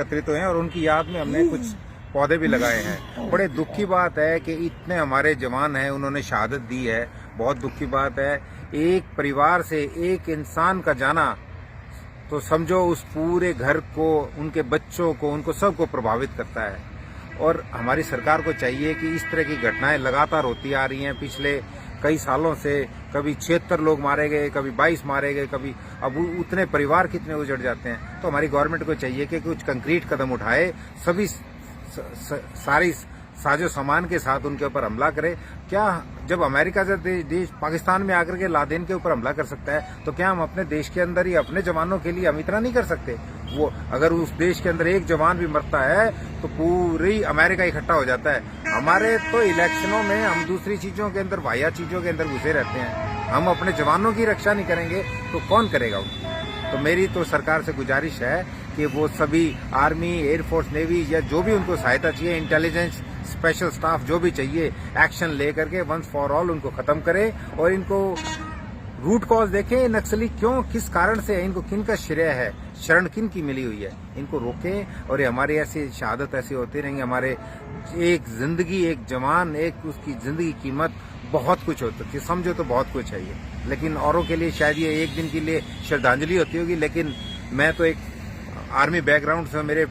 एकत्रित हुए हैं और उनकी याद में हमने कुछ पौधे भी लगाए हैं। बड़े दुख की बात है कि इतने हमारे जवान हैं, उन्होंने शहादत दी है। बहुत दुख की बात है। एक परिवार से एक इंसान का जाना तो समझो उस पूरे घर को, उनके बच्चों को, उनको सबको प्रभावित करता है। और हमारी सरकार को चाहिए कि इस तरह की घटनाएं लगातार होती आ रही हैं पिछले कई सालों से। कभी 76 लोग मारे गए, कभी 22 मारे गए, कभी अब उतने परिवार कितने उजड़ जाते हैं। तो हमारी गवर्नमेंट को चाहिए कि कुछ कंक्रीट कदम उठाए, सभी सारी साजो सामान के साथ उनके ऊपर हमला करे। क्या जब अमेरिका से देश पाकिस्तान में आकर के लादेन के ऊपर हमला कर सकता है, तो क्या हम अपने देश के अंदर ही अपने जवानों के लिए हम इतना नहीं कर सकते? वो अगर उस देश के अंदर एक जवान भी मरता है तो पूरी अमेरिका इकट्ठा हो जाता है। हमारे तो इलेक्शनों में हम दूसरी चीजों के अंदर, वाहियात चीजों के अंदर घुसे रहते हैं। हम अपने जवानों की रक्षा नहीं करेंगे तो कौन करेगा? तो मेरी तो सरकार से गुजारिश है कि वो सभी आर्मी, एयरफोर्स, नेवी या जो भी उनको सहायता चाहिए, इंटेलिजेंस, स्पेशल स्टाफ जो भी चाहिए, एक्शन लेकर के वंस फॉर ऑल उनको खत्म करे और इनको रूट कॉज देखें। नक्सली क्यों, किस कारण से है, इनको किन का श्रेय है, शरण किन की मिली हुई है, इनको रोकें। और ये हमारी ऐसी शहादत ऐसी होती रहेंगी। हमारे एक जिंदगी, एक जवान, एक उसकी जिंदगी कीमत बहुत कुछ होती है, समझो तो बहुत कुछ है ये। लेकिन औरों के लिए शायद ये एक दिन के लिए श्रद्धांजलि होती होगी, लेकिन मैं तो एक आर्मी बैकग्राउंड से, मेरे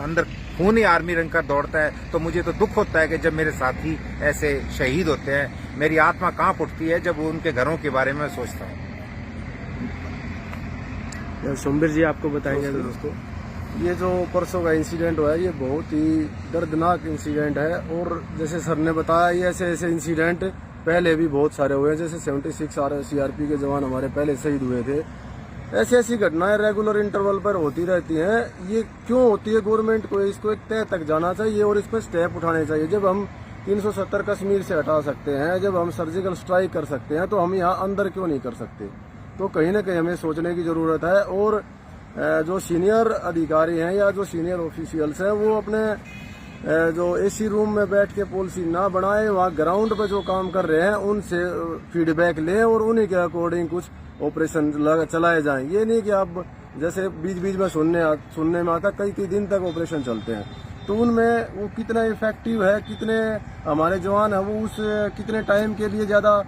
अंदर खून ही आर्मी रंग का दौड़ता है, तो मुझे तो दुख होता है कि जब मेरे साथी ऐसे शहीद होते हैं। मेरी आत्मा कांप उठती है जब उनके घरों के बारे में सोचता हूँ। सोमवीर जी आपको बताएंगे दोस्तों, ये जो परसों का इंसिडेंट हुआ है ये बहुत ही दर्दनाक इंसिडेंट है। और जैसे सर ने बताया, ये ऐसे ऐसे इंसिडेंट पहले भी बहुत सारे हुए हैं। जैसे 76 CRP के जवान हमारे पहले शहीद हुए थे। ऐसी ऐसी घटनाएं रेगुलर इंटरवल पर होती रहती हैं। ये क्यों होती है? गवर्नमेंट को इसको एक तय तक जाना चाहिए और इस पर स्टेप उठाने चाहिए। जब हम 370 कश्मीर से हटा सकते हैं, जब हम सर्जिकल स्ट्राइक कर सकते हैं, तो हम यहाँ अंदर क्यों नहीं कर सकते? तो कहीं ना कहीं हमें सोचने की जरूरत है। और जो सीनियर अधिकारी हैं या जो सीनियर ऑफिशियल्स हैं, वो अपने जो AC रूम में बैठ के पॉलिसी ना बनाए, वहाँ ग्राउंड पे जो काम कर रहे हैं उनसे फीडबैक लें और उन्हीं के अकॉर्डिंग कुछ ऑपरेशन चलाए जाएं। ये नहीं कि आप जैसे बीच बीच में सुनने में आता कई दिन तक ऑपरेशन चलते हैं, तो उनमें वो कितना इफेक्टिव है, कितने हमारे जवान हैं वो उस कितने टाइम के लिए ज्यादा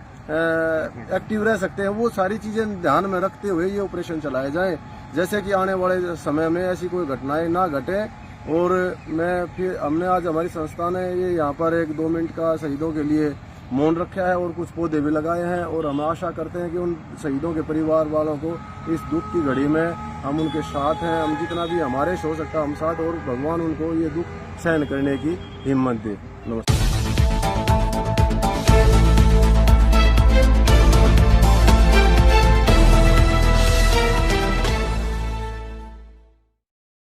एक्टिव रह सकते हैं, वो सारी चीजें ध्यान में रखते हुए ये ऑपरेशन चलाए जाएं, जैसे कि आने वाले समय में ऐसी कोई घटनाएं ना घटे। और हमने आज हमारी संस्था ने ये यहाँ पर एक 2 मिनट का शहीदों के लिए मौन रखा है और कुछ पौधे भी लगाए हैं। और हम आशा करते हैं कि उन शहीदों के परिवार वालों को इस दुख की घड़ी में हम उनके साथ हैं। हम जितना भी हमारे से हो सकता है हम साथ, और भगवान उनको ये दुख सहन करने की हिम्मत दे।